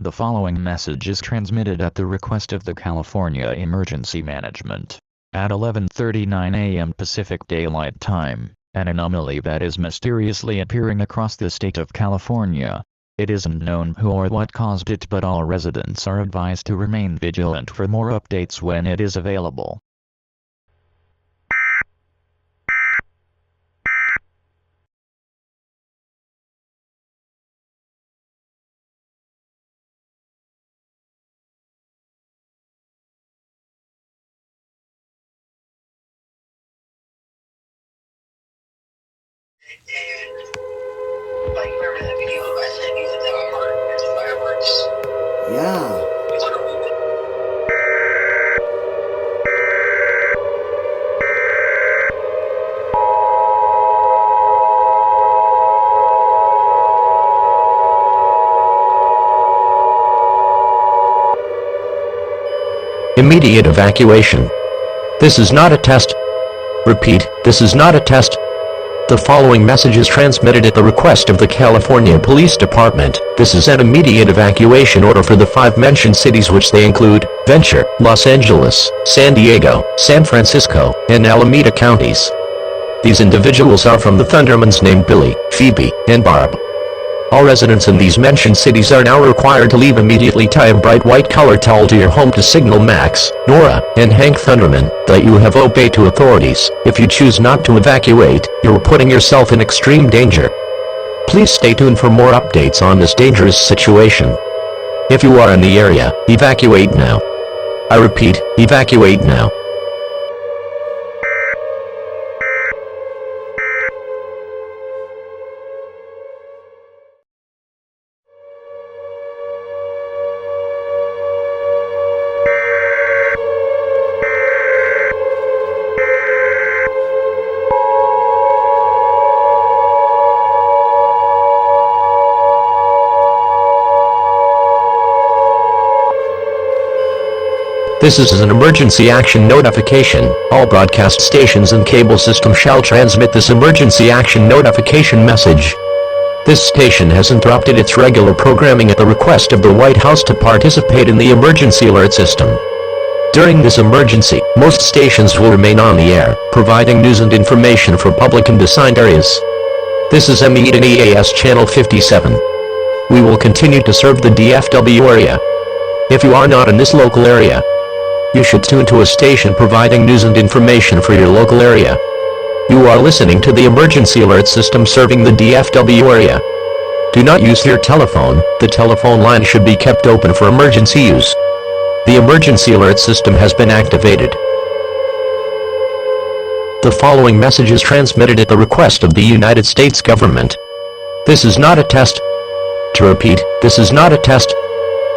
The following message is transmitted at the request of the California Emergency Management. At 11:39 a.m. Pacific Daylight Time, an anomaly that is mysteriously appearing across the state of California. It isn't known who or what caused it, but all residents are advised to remain vigilant for more updates when it is available. And like, remember that video I sent you with the heart and the fireworks? Yeah. Immediate evacuation. This is not a test. Repeat, this is not a test. The following message is transmitted at the request of the California Police Department. This is an immediate evacuation order for the 5 mentioned cities, which they include Ventura, Los Angeles, San Diego, San Francisco, and Alameda counties. These individuals are from the Thundermans named Billy, Phoebe, and Barb. All residents in these mentioned cities are now required to leave immediately. Tie a bright white color towel to your home to signal Max, Nora, and Hank Thunderman that you have obeyed to authorities. If you choose not to evacuate, you're putting yourself in extreme danger. Please stay tuned for more updates on this dangerous situation. If you are in the area, evacuate now. I repeat, evacuate now. This is an emergency action notification. All broadcast stations and cable systems shall transmit this emergency action notification message. This station has interrupted its regular programming at the request of the White House to participate in the emergency alert system. During this emergency, most stations will remain on the air, providing news and information for public and assigned areas. This is EAS Channel 57. We will continue to serve the DFW area. If you are not in this local area, you should tune to a station providing news and information for your local area. You are listening to the emergency alert system serving the DFW area. Do not use your telephone. The telephone line should be kept open for emergency use. The emergency alert system has been activated. The following message is transmitted at the request of the United States government. This is not a test. To repeat, this is not a test.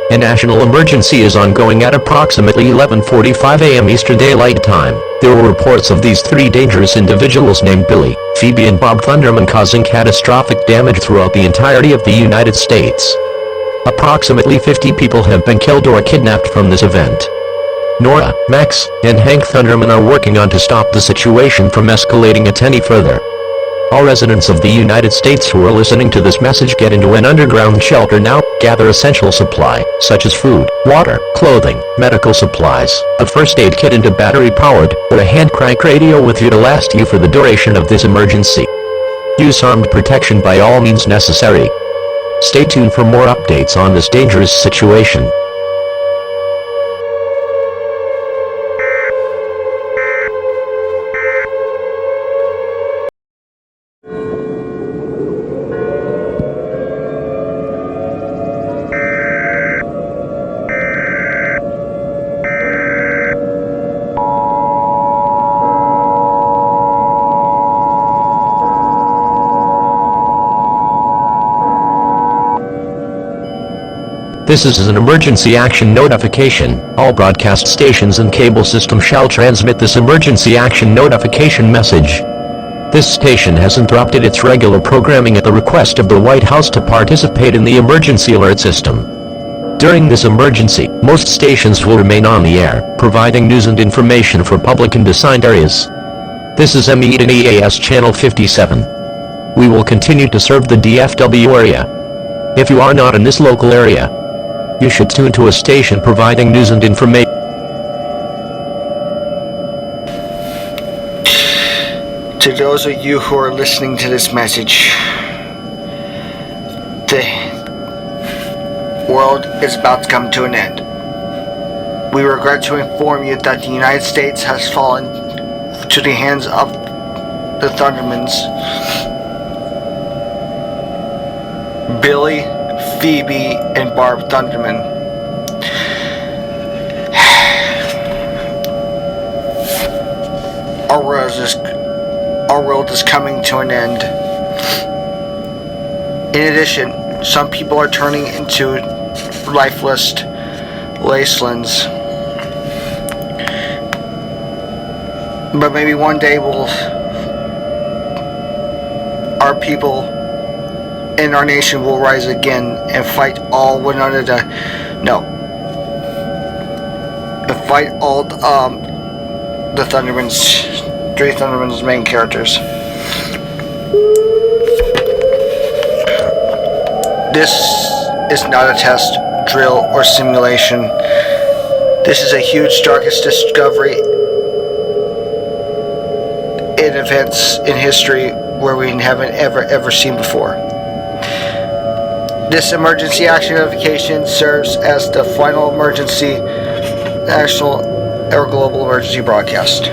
A national emergency is ongoing at approximately 11:45 a.m. Eastern Daylight Time. There were reports of these 3 dangerous individuals named Billy, Phoebe, and Bob Thunderman causing catastrophic damage throughout the entirety of the United States. Approximately 50 people have been killed or kidnapped from this event. Nora, Max, and Hank Thunderman are working on to stop the situation from escalating it any further. All residents of the United States who are listening to this message get into an underground shelter now. Gather essential supply, such as food, water, clothing, medical supplies, a first aid kit, and a battery-powered, or a hand crank radio with you to last you for the duration of this emergency. Use armed protection by all means necessary. Stay tuned for more updates on this dangerous situation. This is an emergency action notification. All broadcast stations and cable systems shall transmit this emergency action notification message. This station has interrupted its regular programming at the request of the White House to participate in the emergency alert system. During this emergency, most stations will remain on the air, providing news and information for public and assigned areas. This is EAS Channel 57. We will continue to serve the DFW area. If you are not in this local area, You should tune to a station providing news and information. To those of you who are listening to this message, the world is about to come to an end. We regret to inform you that the United States has fallen to the hands of the Thundermans. Billy, Phoebe, and Barb Thunderman. Our world is coming to an end. In addition, some people are turning into lifeless wastelands. But maybe one day our people and our nation will rise again and fight all one another. And fight all the Thundermans, three Thundermans' main characters. This is not a test, drill, or simulation. This is a huge, darkest discovery in events in history where we haven't ever seen before. This emergency action notification serves as the final emergency national or global emergency broadcast.